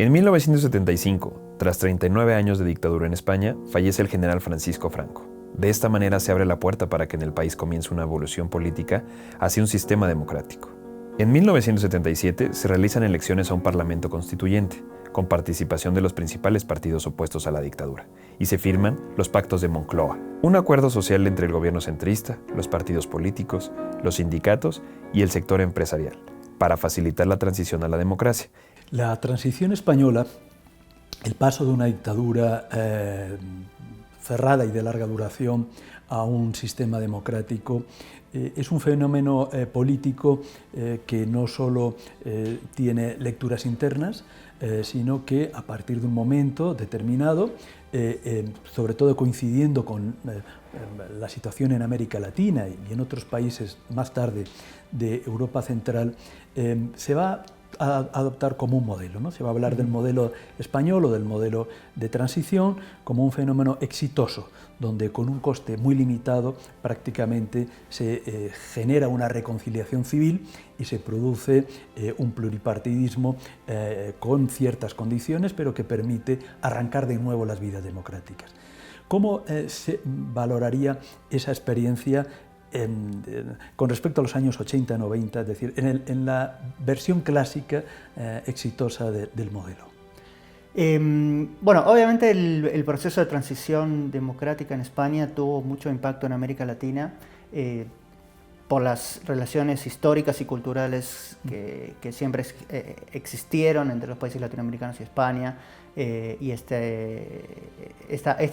En 1975, tras 39 años de dictadura en España, fallece el general Francisco Franco. De esta manera se abre la puerta para que en el país comience una evolución política hacia un sistema democrático. En 1977 se realizan elecciones a un parlamento constituyente, con participación de los principales partidos opuestos a la dictadura, y se firman los Pactos de Moncloa, un acuerdo social entre el gobierno centrista, los partidos políticos, los sindicatos y el sector empresarial, para facilitar la transición a la democracia. La transición española, el paso de una dictadura cerrada y de larga duración a un sistema democrático, es un fenómeno político que no solo tiene lecturas internas, sino que a partir de un momento determinado, sobre todo coincidiendo con la situación en América Latina y en otros países más tarde de Europa Central, se va a adoptar como un modelo, ¿no? Se va a hablar del modelo español o del modelo de transición como un fenómeno exitoso, donde con un coste muy limitado prácticamente se genera una reconciliación civil y se produce un pluripartidismo con ciertas condiciones, pero que permite arrancar de nuevo las vidas democráticas. ¿Cómo se valoraría esa experiencia con respecto a los años 80-90, es decir, en la versión clásica exitosa del modelo? Bueno, obviamente el proceso de transición democrática en España tuvo mucho impacto en América Latina por las relaciones históricas y culturales que siempre existieron entre los países latinoamericanos y España, y esta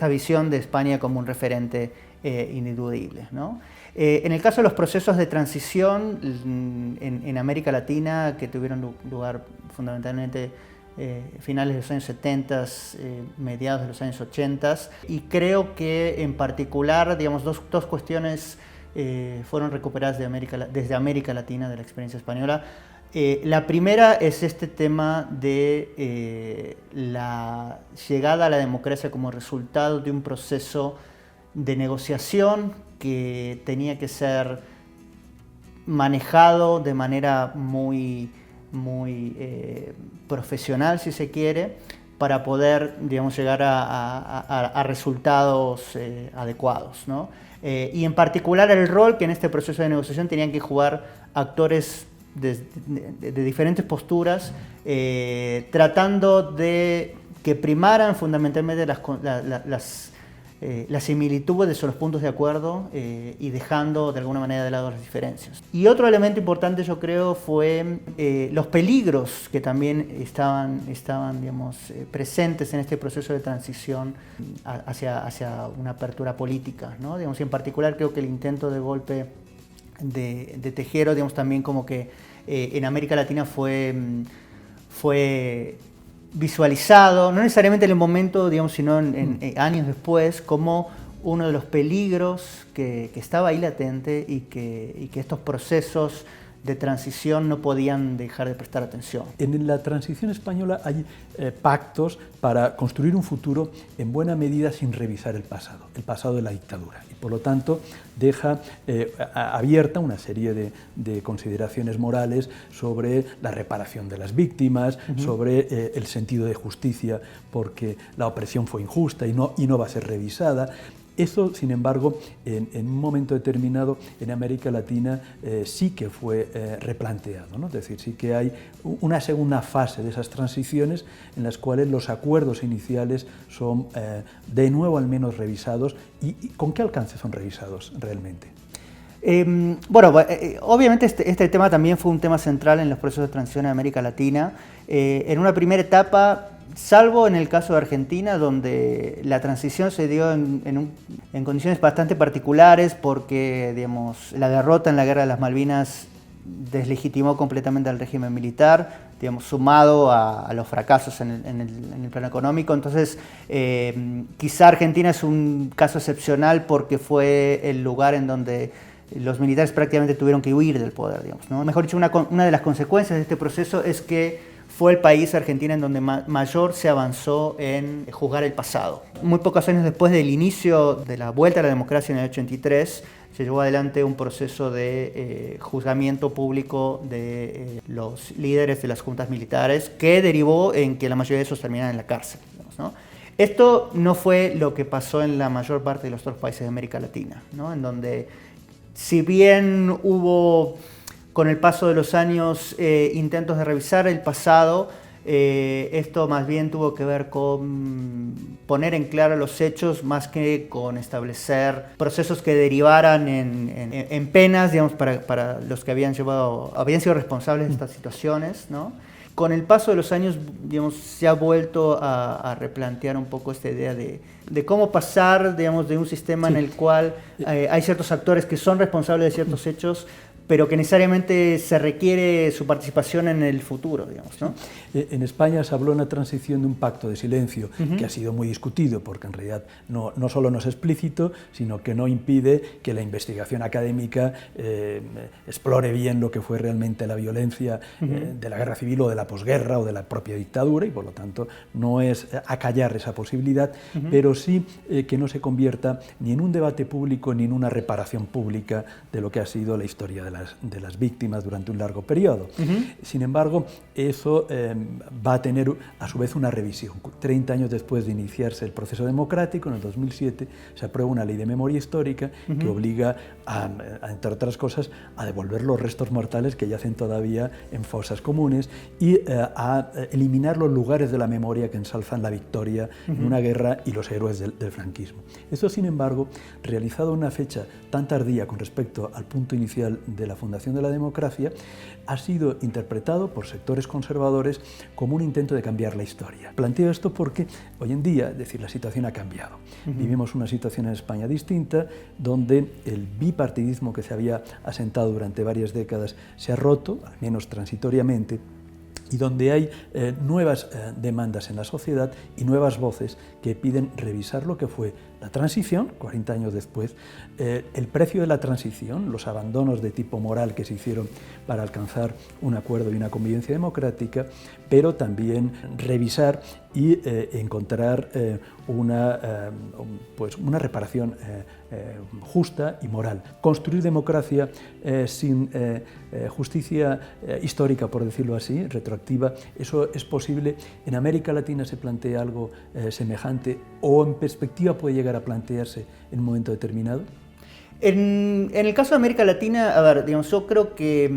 visión de España como un referente ineludible, ¿no? En el caso de los procesos de transición en América Latina, que tuvieron lugar fundamentalmente finales de los años 70, mediados de los años 80, y creo que en particular, digamos, dos cuestiones fueron recuperadas desde América Latina, de la experiencia española. La primera es este tema de la llegada a la democracia como resultado de un proceso de negociación que tenía que ser manejado de manera muy profesional, si se quiere, para poder, digamos, llegar a resultados adecuados, ¿no? Y en particular el rol que en este proceso de negociación tenían que jugar actores de diferentes posturas, tratando de que primaran fundamentalmente las similitudes o los puntos de acuerdo, y dejando de alguna manera de lado las diferencias. Y otro elemento importante, yo creo, fue los peligros que también estaban digamos, presentes en este proceso de transición hacia una apertura política, ¿no? Digamos, y en particular creo que el intento de golpe de Tejero, digamos, también como que en América Latina fue visualizado, no necesariamente en el momento, digamos, sino en años después, como uno de los peligros que estaba ahí latente y que estos procesos de transición no podían dejar de prestar atención. En la transición española hay pactos para construir un futuro en buena medida sin revisar el pasado de la dictadura. Y por lo tanto deja abierta una serie de consideraciones morales sobre la reparación de las víctimas, sobre el sentido de justicia, porque la opresión fue injusta y no va a ser revisada. Eso, sin embargo, en un momento determinado en América Latina sí que fue replanteado, ¿no? Es decir, sí que hay una segunda fase de esas transiciones en las cuales los acuerdos iniciales son de nuevo al menos revisados. ¿Y con qué alcance son revisados realmente? Bueno, obviamente este tema también fue un tema central en los procesos de transición en América Latina. En una primera etapa, salvo en el caso de Argentina, donde la transición se dio en condiciones bastante particulares, porque, digamos, la derrota en la Guerra de las Malvinas deslegitimó completamente al régimen militar, digamos, sumado a los fracasos en el plano económico. Entonces, quizá Argentina es un caso excepcional porque fue el lugar en donde los militares prácticamente tuvieron que huir del poder, digamos, ¿no? Mejor dicho, una de las consecuencias de este proceso es que fue el país, Argentina, en donde mayor se avanzó en juzgar el pasado. Muy pocos años después del inicio de la vuelta a la democracia en el 83, se llevó adelante un proceso de juzgamiento público de los líderes de las juntas militares que derivó en que la mayoría de esos terminaran en la cárcel, digamos, ¿no? Esto no fue lo que pasó en la mayor parte de los otros países de América Latina, ¿no? En donde, si bien hubo con el paso de los años intentos de revisar el pasado, esto más bien tuvo que ver con poner en claro los hechos más que con establecer procesos que derivaran en penas, digamos, para los que habían sido responsables de estas situaciones, ¿no? Con el paso de los años, digamos, se ha vuelto a replantear un poco esta idea de cómo pasar, digamos, de un sistema en el cual hay ciertos actores que son responsables de ciertos hechos, pero que necesariamente se requiere su participación en el futuro, digamos, ¿no? En España se habló en la transición de un pacto de silencio que ha sido muy discutido, porque en realidad no solo no es explícito, sino que no impide que la investigación académica explore bien lo que fue realmente la violencia de la guerra civil o de la posguerra o de la propia dictadura, y por lo tanto no es acallar esa posibilidad, pero sí que no se convierta ni en un debate público ni en una reparación pública de lo que ha sido la historia de las víctimas durante un largo periodo. Sin embargo, eso va a tener a su vez una revisión. 30 años después de iniciarse el proceso democrático, en el 2007, se aprueba una ley de memoria histórica que obliga, entre otras cosas, a devolver los restos mortales que yacen todavía en fosas comunes y a eliminar los lugares de la memoria que ensalzan la victoria en una guerra y los héroes del franquismo. Esto, sin embargo, realizado en una fecha tan tardía con respecto al punto inicial de la fundación de la democracia, ha sido interpretado por sectores conservadores como un intento de cambiar la historia. Planteo esto porque hoy en día, es decir, la situación ha cambiado. Vivimos una situación en España distinta, donde el bipartidismo que se había asentado durante varias décadas se ha roto, al menos transitoriamente, y donde hay nuevas demandas en la sociedad y nuevas voces que piden revisar lo que fue la transición, 40 años después, el precio de la transición, los abandonos de tipo moral que se hicieron para alcanzar un acuerdo y una convivencia democrática, pero también revisar y encontrar una reparación justa y moral. Construir democracia sin justicia histórica, por decirlo así, retroactiva, eso es posible. En América Latina se plantea algo semejante, o en perspectiva puede llegar a plantearse en un momento determinado. En el caso de América Latina, a ver, digamos, yo creo que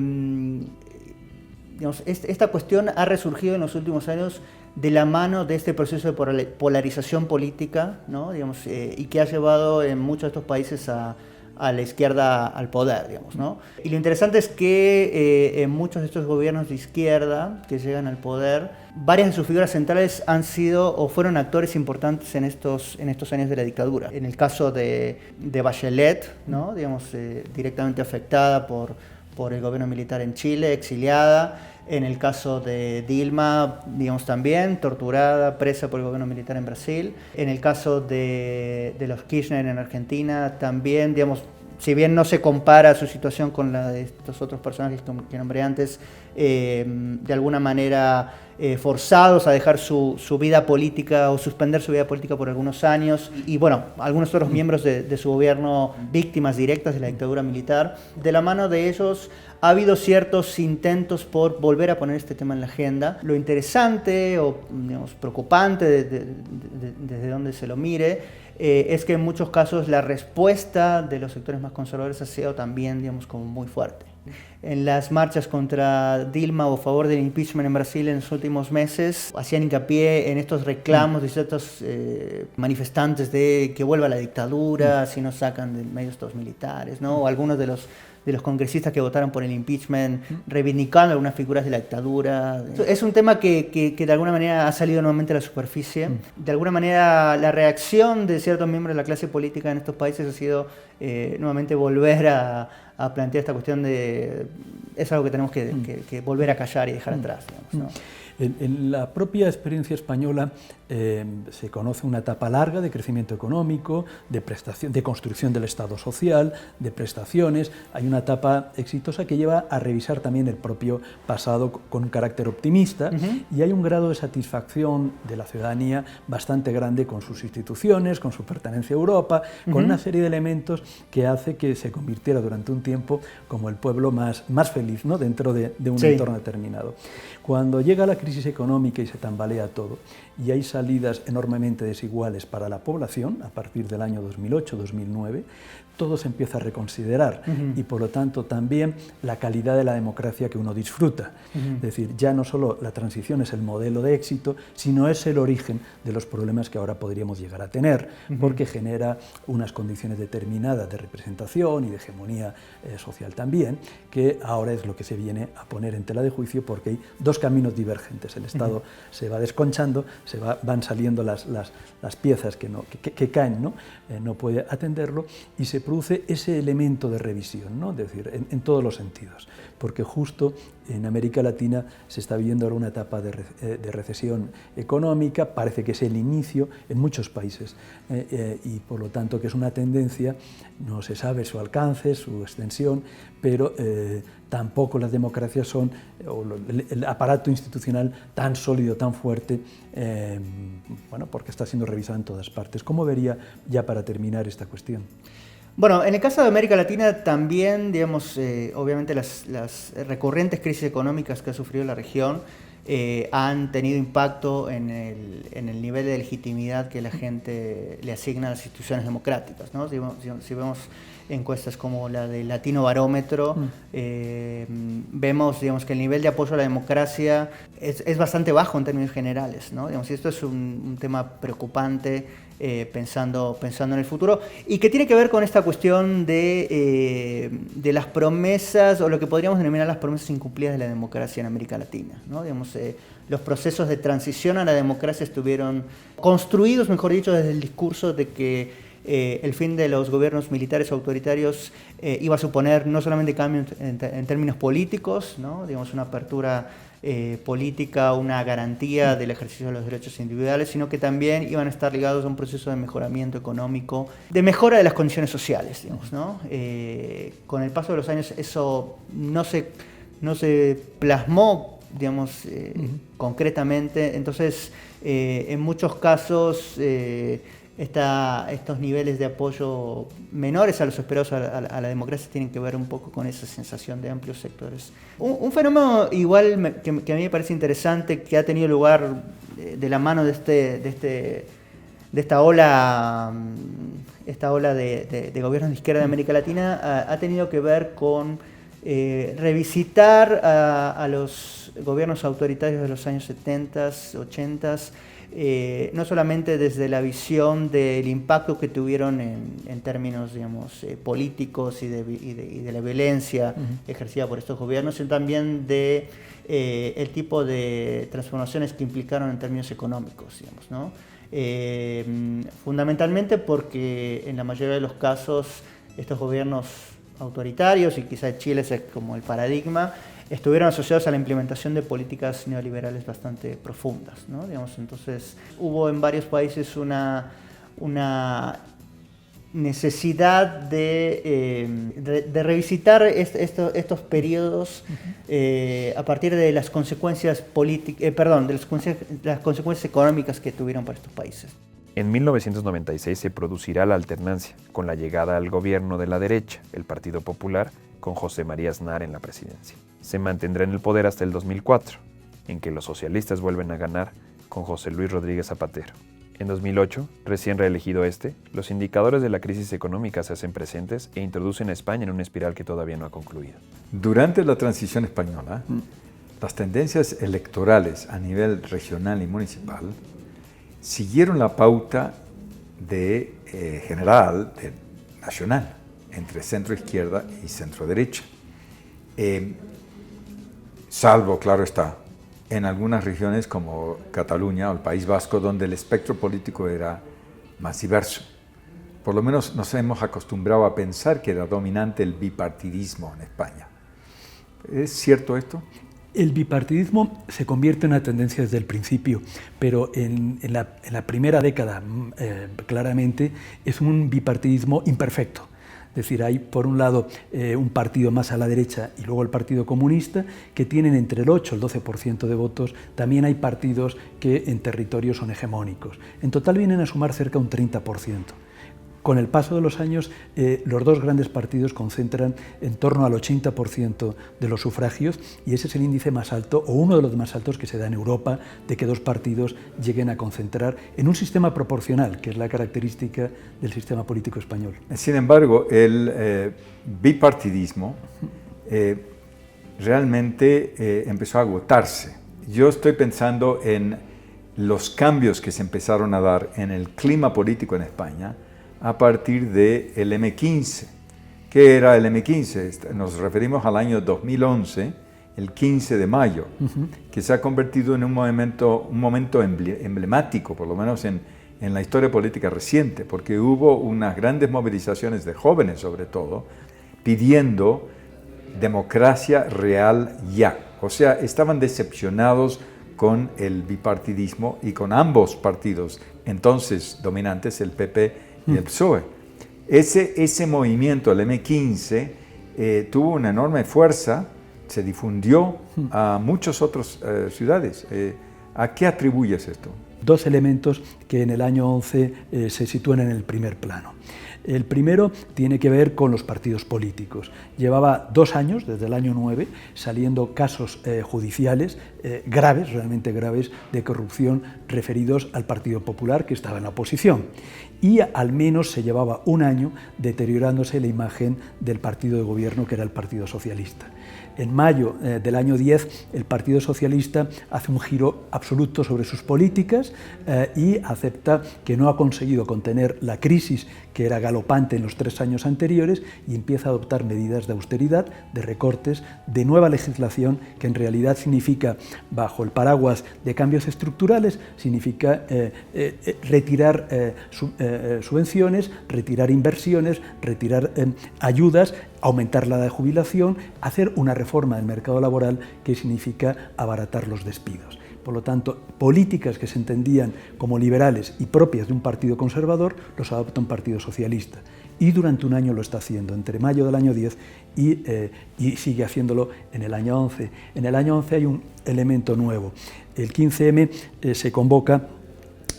digamos, esta cuestión ha resurgido en los últimos años de la mano de este proceso de polarización política, ¿no? Digamos, y que ha llevado en muchos de estos países a la izquierda al poder, digamos, ¿no? Y lo interesante es que en muchos de estos gobiernos de izquierda que llegan al poder, varias de sus figuras centrales han sido o fueron actores importantes en estos años de la dictadura. En el caso de Bachelet, ¿no? Digamos, directamente afectada por el gobierno militar en Chile, exiliada. En el caso de Dilma, digamos, también torturada, presa por el gobierno militar en Brasil. En el caso de los Kirchner en Argentina, también, digamos, si bien no se compara su situación con la de estos otros personajes que nombré antes, de alguna manera forzados a dejar su vida política o suspender su vida política por algunos años. Y bueno, algunos otros miembros de su gobierno, víctimas directas de la dictadura militar. De la mano de ellos ha habido ciertos intentos por volver a poner este tema en la agenda. Lo interesante o, digamos, preocupante desde donde se lo mire es que en muchos casos la respuesta de los sectores más conservadores ha sido también, digamos, como muy fuerte. En las marchas contra Dilma o a favor del impeachment en Brasil en los últimos meses hacían hincapié en estos reclamos de ciertos manifestantes de que vuelva la dictadura si no sacan del medio estos militares, ¿no? O algunos de los congresistas que votaron por el impeachment reivindicando algunas figuras de la dictadura. Es un tema que de alguna manera ha salido nuevamente a la superficie. De alguna manera la reacción de ciertos miembros de la clase política en estos países ha sido nuevamente volver a plantear esta cuestión de es algo que tenemos que volver a callar y dejar atrás, digamos, ¿no? En la propia experiencia española se conoce una etapa larga de crecimiento económico, de construcción del Estado social, de prestaciones. Hay una etapa exitosa que lleva a revisar también el propio pasado con un carácter optimista, y hay un grado de satisfacción de la ciudadanía bastante grande con sus instituciones, con su pertenencia a Europa, con una serie de elementos que hace que se convirtiera durante un tiempo como el pueblo más feliz, ¿no?, dentro de un entorno determinado. Cuando llega la crisis económica y se tambalea todo, y hay salidas enormemente desiguales para la población, a partir del año 2008-2009, todo se empieza a reconsiderar y por lo tanto también la calidad de la democracia que uno disfruta. Es decir, ya no solo la transición es el modelo de éxito, sino es el origen de los problemas que ahora podríamos llegar a tener, porque genera unas condiciones determinadas de representación y de hegemonía social también, que ahora es lo que se viene a poner en tela de juicio, porque hay dos caminos divergentes. El Estado se va desconchando, van saliendo las piezas que caen, ¿no? No puede atenderlo, y se produce ese elemento de revisión, ¿no? Es decir, en todos los sentidos, porque justo en América Latina se está viviendo ahora una etapa de recesión económica, parece que es el inicio en muchos países, y por lo tanto que es una tendencia, no se sabe su alcance, su extensión, pero tampoco las democracias son, o el aparato institucional tan sólido, tan fuerte, bueno, porque está siendo revisado en todas partes. ¿Cómo vería, ya para terminar, esta cuestión? Bueno, en el caso de América Latina también, digamos, obviamente las recurrentes crisis económicas que ha sufrido la región han tenido impacto en el nivel de legitimidad que la gente le asigna a las instituciones democráticas, ¿no? Si vemos encuestas como la de Latino Barómetro, vemos, digamos, que el nivel de apoyo a la democracia es bastante bajo en términos generales, ¿no? Digamos, y esto es un tema preocupante, pensando en el futuro, y que tiene que ver con esta cuestión de las promesas, o lo que podríamos denominar las promesas incumplidas de la democracia en América Latina, ¿no? Digamos, los procesos de transición a la democracia estuvieron construidos, mejor dicho, desde el discurso de que el fin de los gobiernos militares autoritarios iba a suponer no solamente cambios en términos políticos, ¿no? Digamos, una apertura política, una garantía del ejercicio de los derechos individuales, sino que también iban a estar ligados a un proceso de mejoramiento económico, de mejora de las condiciones sociales, digamos, ¿no? Con el paso de los años eso no se plasmó, digamos, concretamente. Entonces, en muchos casos, estos niveles de apoyo menores a los esperados a la democracia tienen que ver un poco con esa sensación de amplios sectores. Un fenómeno igual que a mí me parece interesante, que ha tenido lugar de la mano de esta ola de gobiernos de izquierda de América Latina, ha tenido que ver con revisitar a los gobiernos autoritarios de los años 70, 80, no solamente desde la visión del impacto que tuvieron en términos, digamos, políticos y de la violencia ejercida por estos gobiernos, sino también de el tipo de transformaciones que implicaron en términos económicos, digamos, ¿no? Fundamentalmente porque en la mayoría de los casos estos gobiernos autoritarios, y quizá Chile es como el paradigma, estuvieron asociados a la implementación de políticas neoliberales bastante profundas, ¿no? Digamos, entonces hubo en varios países una necesidad de revisitar estos periodos a partir de las consecuencias las consecuencias económicas que tuvieron para estos países. En 1996 se producirá la alternancia, con la llegada al gobierno de la derecha, el Partido Popular, con José María Aznar en la presidencia. Se mantendrá en el poder hasta el 2004, en que los socialistas vuelven a ganar con José Luis Rodríguez Zapatero. En 2008, recién reelegido los indicadores de la crisis económica se hacen presentes e introducen a España en una espiral que todavía no ha concluido. Durante la transición española, las tendencias electorales a nivel regional y municipal siguieron la pauta nacional, entre centro-izquierda y centro-derecha. Salvo, claro está, en algunas regiones como Cataluña o el País Vasco, donde el espectro político era más diverso. Por lo menos nos hemos acostumbrado a pensar que era dominante el bipartidismo en España. ¿Es cierto esto? El bipartidismo se convierte en una tendencia desde el principio, pero en la primera década claramente es un bipartidismo imperfecto. Es decir, hay por un lado un partido más a la derecha y luego el Partido Comunista, que tienen entre el 8 y el 12% de votos. También hay partidos que en territorio son hegemónicos. En total vienen a sumar cerca de un 30%. Con el paso de los años, los dos grandes partidos concentran en torno al 80% de los sufragios, y ese es el índice más alto, o uno de los más altos que se da en Europa, de que dos partidos lleguen a concentrar en un sistema proporcional, que es la característica del sistema político español. Sin embargo, el bipartidismo realmente empezó a agotarse. Yo estoy pensando en los cambios que se empezaron a dar en el clima político en España a partir del M15. ¿Qué era el M15? Nos referimos al año 2011, el 15 de mayo, que se ha convertido en un momento emblemático, por lo menos en la historia política reciente, porque hubo unas grandes movilizaciones de jóvenes, sobre todo, pidiendo democracia real ya. O sea, estaban decepcionados con el bipartidismo y con ambos partidos entonces dominantes, el PP y el PSOE. Ese movimiento, el M15, tuvo una enorme fuerza, se difundió a muchas otras ciudades. ¿A qué atribuyes esto? Dos elementos que en el año 11 se sitúan en el primer plano. El primero tiene que ver con los partidos políticos. Llevaba 2 años, desde el año 9, saliendo casos judiciales graves, realmente graves, de corrupción referidos al Partido Popular, que estaba en la oposición. Y al menos se llevaba 1 año deteriorándose la imagen del partido de gobierno, que era el Partido Socialista. En mayo del año 10, el Partido Socialista hace un giro absoluto sobre sus políticas y acepta que no ha conseguido contener la crisis, que era galopante en los 3 años anteriores, y empieza a adoptar medidas de austeridad, de recortes, de nueva legislación, que en realidad significa, bajo el paraguas de cambios estructurales, significa retirar subvenciones, retirar inversiones, retirar ayudas, aumentar la edad de jubilación, hacer una reforma del mercado laboral que significa abaratar los despidos. Por lo tanto, políticas que se entendían como liberales y propias de un partido conservador, los adopta un partido socialista. Y durante 1 año lo está haciendo, entre mayo del año 10 y sigue haciéndolo en el año 11. En el año 11 hay un elemento nuevo. El 15M se convoca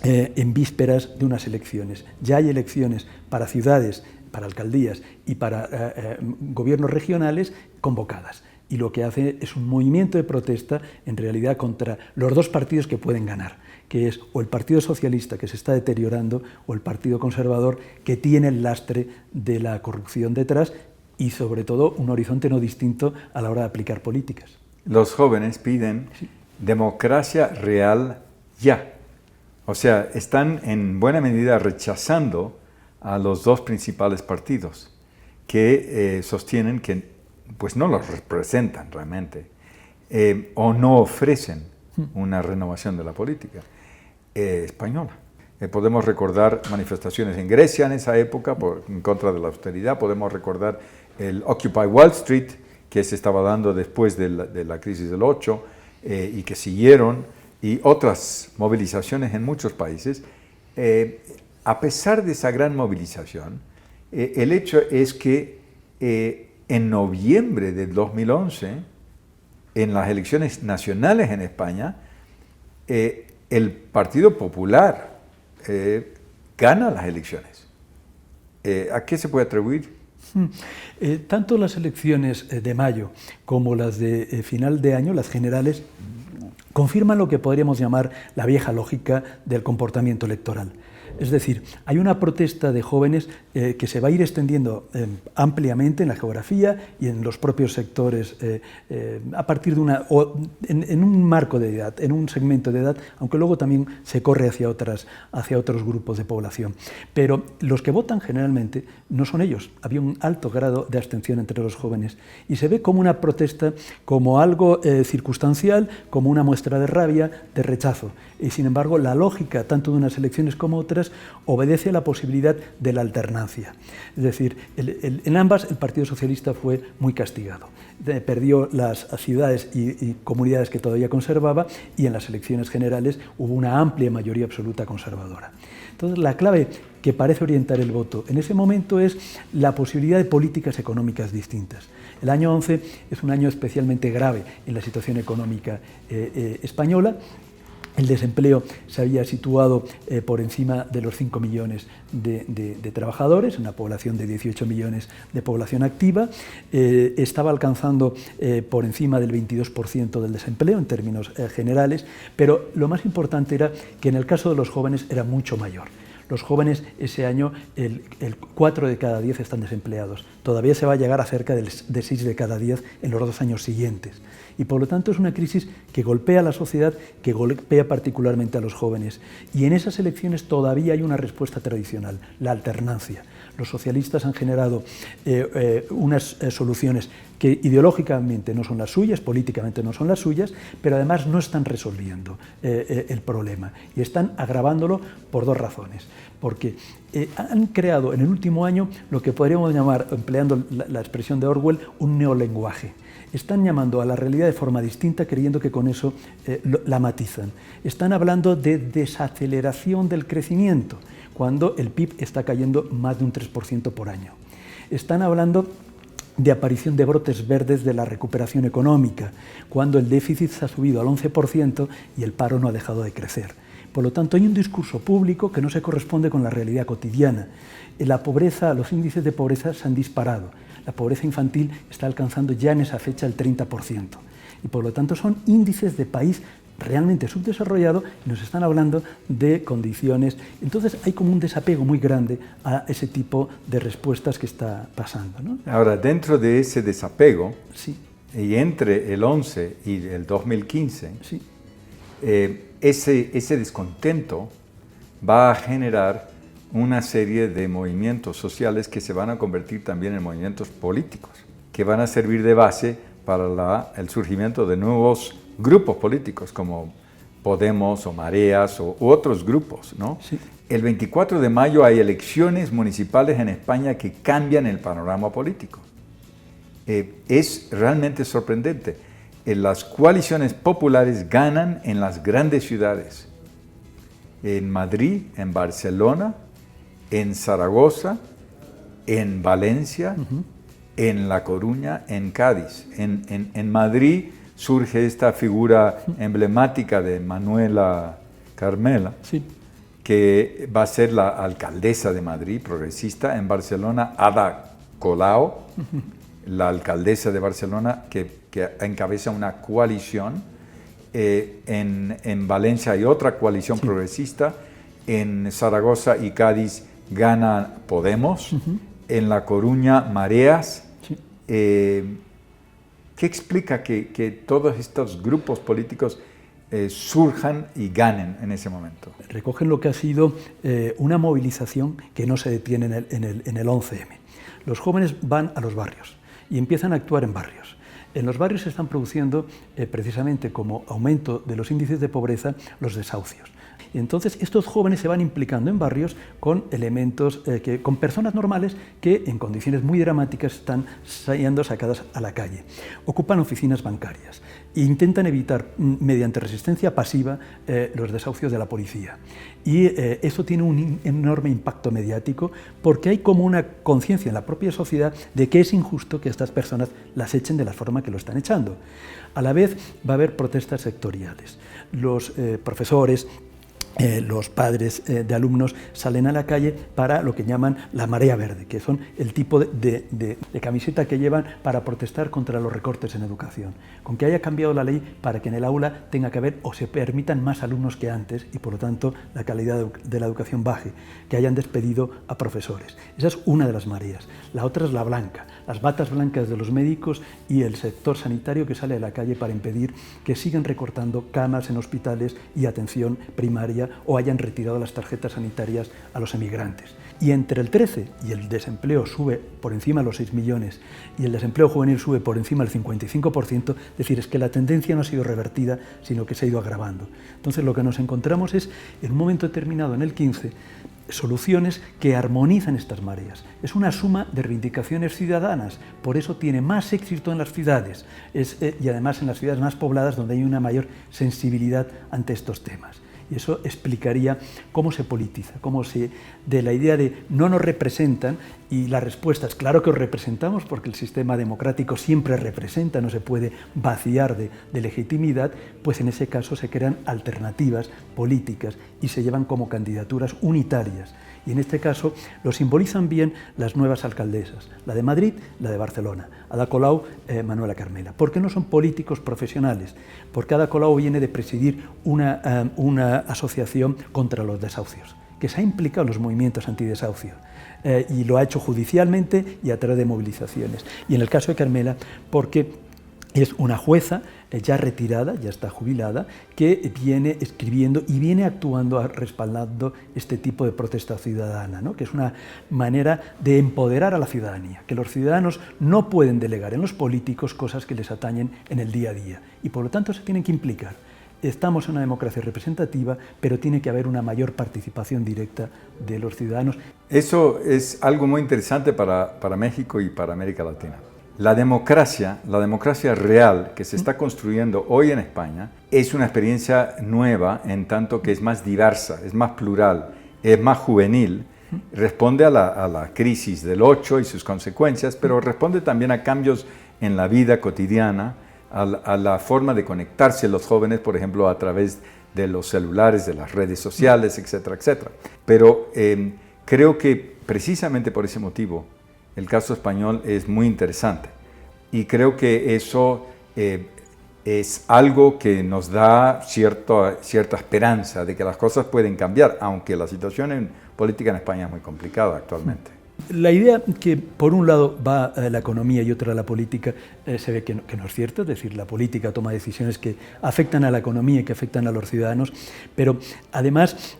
en vísperas de unas elecciones. Ya hay elecciones para ciudades, para alcaldías y para gobiernos regionales convocadas. Y lo que hace es un movimiento de protesta, en realidad, contra los dos partidos que pueden ganar, que es o el Partido Socialista, que se está deteriorando, o el Partido Conservador, que tiene el lastre de la corrupción detrás y, sobre todo, un horizonte no distinto a la hora de aplicar políticas. Los jóvenes piden democracia real ya. O sea, están en buena medida rechazando a los dos principales partidos que sostienen que pues no los representan realmente o no ofrecen una renovación de la política española. Podemos recordar manifestaciones en Grecia en esa época en contra de la austeridad, podemos recordar el Occupy Wall Street que se estaba dando después de la crisis del 8 y que siguieron, y otras movilizaciones en muchos países. A pesar de esa gran movilización, el hecho es que en noviembre del 2011, en las elecciones nacionales en España, el Partido Popular gana las elecciones. ¿A qué se puede atribuir? Tanto las elecciones de mayo como las de final de año, las generales, confirman lo que podríamos llamar la vieja lógica del comportamiento electoral. Es decir, hay una protesta de jóvenes que se va a ir extendiendo ampliamente en la geografía y en los propios sectores a partir de en un marco de edad, en un segmento de edad, aunque luego también se corre hacia otros grupos de población. Pero los que votan generalmente no son ellos. Había un alto grado de abstención entre los jóvenes y se ve como una protesta, como algo circunstancial, como una muestra de rabia, de rechazo. Y sin embargo, la lógica tanto de unas elecciones como otras obedece a la posibilidad de la alternancia. Es decir, en ambas el Partido Socialista fue muy castigado. Perdió las ciudades y comunidades que todavía conservaba, y en las elecciones generales hubo una amplia mayoría absoluta conservadora. Entonces, la clave que parece orientar el voto en ese momento es la posibilidad de políticas económicas distintas. El año 11 es un año especialmente grave en la situación económica española. El desempleo se había situado por encima de los 5 millones de trabajadores, una población de 18 millones de población activa. Estaba alcanzando por encima del 22% del desempleo en términos generales, pero lo más importante era que en el caso de los jóvenes era mucho mayor. Los jóvenes ese año, el 4 de cada 10 están desempleados. Todavía se va a llegar a cerca de 6 de cada 10 en los 2 años siguientes. Y por lo tanto es una crisis que golpea a la sociedad, que golpea particularmente a los jóvenes. Y en esas elecciones todavía hay una respuesta tradicional, la alternancia. Los socialistas han generado unas soluciones que ideológicamente no son las suyas, políticamente no son las suyas, pero además no están resolviendo el problema y están agravándolo por 2 razones. Porque han creado en el último año lo que podríamos llamar, empleando la expresión de Orwell, un neolenguaje. Están llamando a la realidad de forma distinta, creyendo que con eso la matizan. Están hablando de desaceleración del crecimiento, cuando el PIB está cayendo más de un 3% por año. Están hablando de aparición de brotes verdes de la recuperación económica, cuando el déficit se ha subido al 11% y el paro no ha dejado de crecer. Por lo tanto, hay un discurso público que no se corresponde con la realidad cotidiana. La pobreza, los índices de pobreza se han disparado. La pobreza infantil está alcanzando ya en esa fecha el 30%. Y por lo tanto son índices de país realmente subdesarrollado y nos están hablando de condiciones. Entonces hay como un desapego muy grande a ese tipo de respuestas que está pasando, ¿no? Ahora, dentro de ese desapego, sí, y entre el 11 y el 2015, sí, ese descontento va a generar una serie de movimientos sociales que se van a convertir también en movimientos políticos, que van a servir de base para el surgimiento de nuevos grupos políticos como Podemos o Mareas u otros grupos, ¿no? sí. El 24 de mayo hay elecciones municipales en España que cambian el panorama político. Es realmente sorprendente. Las coaliciones populares ganan en las grandes ciudades. En Madrid, en Barcelona, en Zaragoza, en Valencia, en La Coruña, en Cádiz. En Madrid surge esta figura emblemática de Manuela Carmela, sí, que va a ser la alcaldesa de Madrid, progresista. En Barcelona, Ada Colau, la alcaldesa de Barcelona, que encabeza una coalición. En Valencia hay otra coalición progresista. En Zaragoza y Cádiz gana Podemos. En La Coruña, Mareas. sí. ¿Qué explica que todos estos grupos políticos surjan y ganen en ese momento? Recogen lo que ha sido una movilización que no se detiene en el 11M. Los jóvenes van a los barrios y empiezan a actuar en barrios. En los barrios se están produciendo, precisamente como aumento de los índices de pobreza, los desahucios. Y entonces estos jóvenes se van implicando en barrios con elementos, con personas normales que en condiciones muy dramáticas están siendo sacadas a la calle. Ocupan oficinas bancarias e intentan evitar mediante resistencia pasiva los desahucios de la policía. Y eso tiene un enorme impacto mediático porque hay como una conciencia en la propia sociedad de que es injusto que estas personas las echen de la forma que lo están echando. A la vez va a haber protestas sectoriales. Los profesores, los padres de alumnos salen a la calle para lo que llaman la marea verde, que son el tipo de camiseta que llevan para protestar contra los recortes en educación. Con que haya cambiado la ley para que en el aula tenga que haber o se permitan más alumnos que antes y por lo tanto la calidad de la educación baje, que hayan despedido a profesores. Esa es una de las mareas. La otra es la blanca, las batas blancas de los médicos y el sector sanitario que sale a la calle para impedir que sigan recortando camas en hospitales y atención primaria sanitaria o hayan retirado las tarjetas sanitarias a los emigrantes. Y entre el 13 y el desempleo sube por encima de los 6 millones y el desempleo juvenil sube por encima del 55%, es decir, es que la tendencia no ha sido revertida, sino que se ha ido agravando. Entonces lo que nos encontramos es, en un momento determinado, en el 15, soluciones que armonizan estas mareas. Es una suma de reivindicaciones ciudadanas, por eso tiene más éxito en las ciudades y además en las ciudades más pobladas donde hay una mayor sensibilidad ante estos temas. Y eso explicaría cómo se politiza, de la idea de no nos representan, y la respuesta es claro que os representamos porque el sistema democrático siempre representa, no se puede vaciar de legitimidad, pues en ese caso se crean alternativas políticas y se llevan como candidaturas unitarias. Y en este caso lo simbolizan bien las nuevas alcaldesas, la de Madrid, la de Barcelona, Ada Colau, Manuela Carmena. ¿Por qué no son políticos profesionales? Porque Ada Colau viene de presidir una asociación contra los desahucios, que se ha implicado en los movimientos antidesahucios y lo ha hecho judicialmente y a través de movilizaciones. Y en el caso de Carmela, porque es una jueza ya retirada, ya está jubilada, que viene escribiendo y viene actuando, respaldando este tipo de protesta ciudadana, ¿no? Que es una manera de empoderar a la ciudadanía, que los ciudadanos no pueden delegar en los políticos cosas que les atañen en el día a día y por lo tanto se tienen que implicar. Estamos en una democracia representativa, pero tiene que haber una mayor participación directa de los ciudadanos. Eso es algo muy interesante para México y para América Latina. La democracia real que se está construyendo hoy en España es una experiencia nueva en tanto que es más diversa, es más plural, es más juvenil, responde a la crisis del 8 y sus consecuencias, pero responde también a cambios en la vida cotidiana, a la forma de conectarse los jóvenes, por ejemplo, a través de los celulares, de las redes sociales, etcétera, etcétera. Pero creo que precisamente por ese motivo el caso español es muy interesante y creo que eso es algo que nos da cierta esperanza de que las cosas pueden cambiar, aunque la situación política en España es muy complicada actualmente. La idea que por un lado va la economía y otra la política se ve que no es cierto, es decir, la política toma decisiones que afectan a la economía y que afectan a los ciudadanos, pero además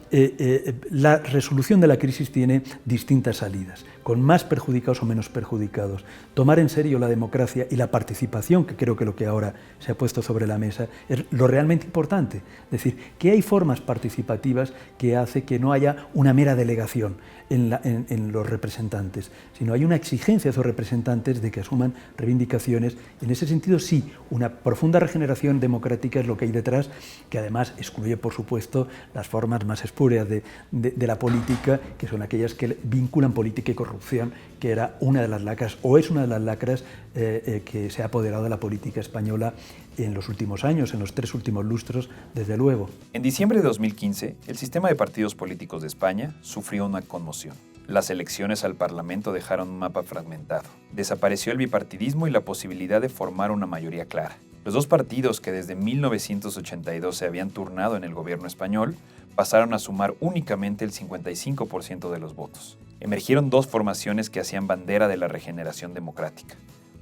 la resolución de la crisis tiene distintas salidas, con más perjudicados o menos perjudicados. Tomar en serio la democracia y la participación, que creo que lo que ahora se ha puesto sobre la mesa, es lo realmente importante. Es decir, que hay formas participativas que hace que no haya una mera delegación en los representantes, sino hay una exigencia a esos representantes de que asuman reivindicaciones. En ese sentido, sí, una profunda regeneración democrática es lo que hay detrás, que además excluye, por supuesto, las formas más espurias de la política, que son aquellas que vinculan política y corrupción, que era una de las lacras, o es una de las lacras que se ha apoderado de la política española en los últimos años, en los 3 últimos lustros, desde luego. En diciembre de 2015, el sistema de partidos políticos de España sufrió una conmoción. Las elecciones al Parlamento dejaron un mapa fragmentado. Desapareció el bipartidismo y la posibilidad de formar una mayoría clara. Los dos partidos que desde 1982 se habían turnado en el gobierno español pasaron a sumar únicamente el 55% de los votos. Emergieron dos formaciones que hacían bandera de la regeneración democrática: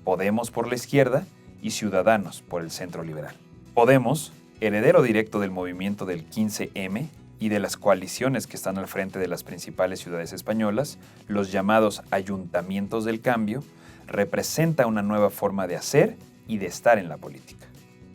Podemos por la izquierda y Ciudadanos por el centro liberal. Podemos, heredero directo del movimiento del 15M y de las coaliciones que están al frente de las principales ciudades españolas, los llamados ayuntamientos del cambio, representa una nueva forma de hacer y de estar en la política.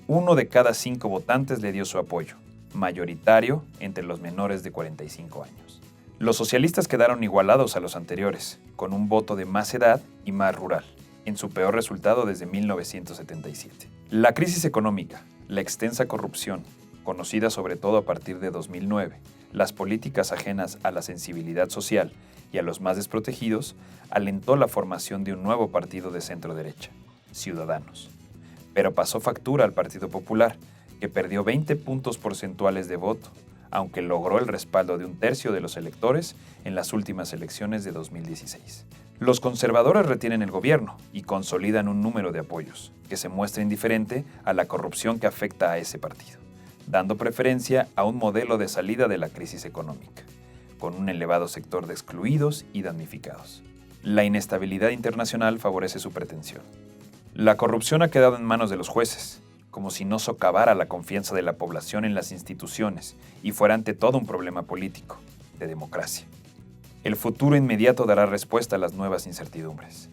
1 de cada 5 votantes le dio su apoyo, mayoritario entre los menores de 45 años. Los socialistas quedaron igualados a los anteriores, con un voto de más edad y más rural, en su peor resultado desde 1977. La crisis económica, la extensa corrupción, conocida sobre todo a partir de 2009, las políticas ajenas a la sensibilidad social y a los más desprotegidos, alentó la formación de un nuevo partido de centro-derecha, Ciudadanos. Pero pasó factura al Partido Popular, que perdió 20 puntos porcentuales de voto, aunque logró el respaldo de 1/3 de los electores en las últimas elecciones de 2016. Los conservadores retienen el gobierno y consolidan un número de apoyos, que se muestra indiferente a la corrupción que afecta a ese partido, dando preferencia a un modelo de salida de la crisis económica, con un elevado sector de excluidos y damnificados. La inestabilidad internacional favorece su pretensión. La corrupción ha quedado en manos de los jueces, como si no socavara la confianza de la población en las instituciones y fuera ante todo un problema político, de democracia. El futuro inmediato dará respuesta a las nuevas incertidumbres.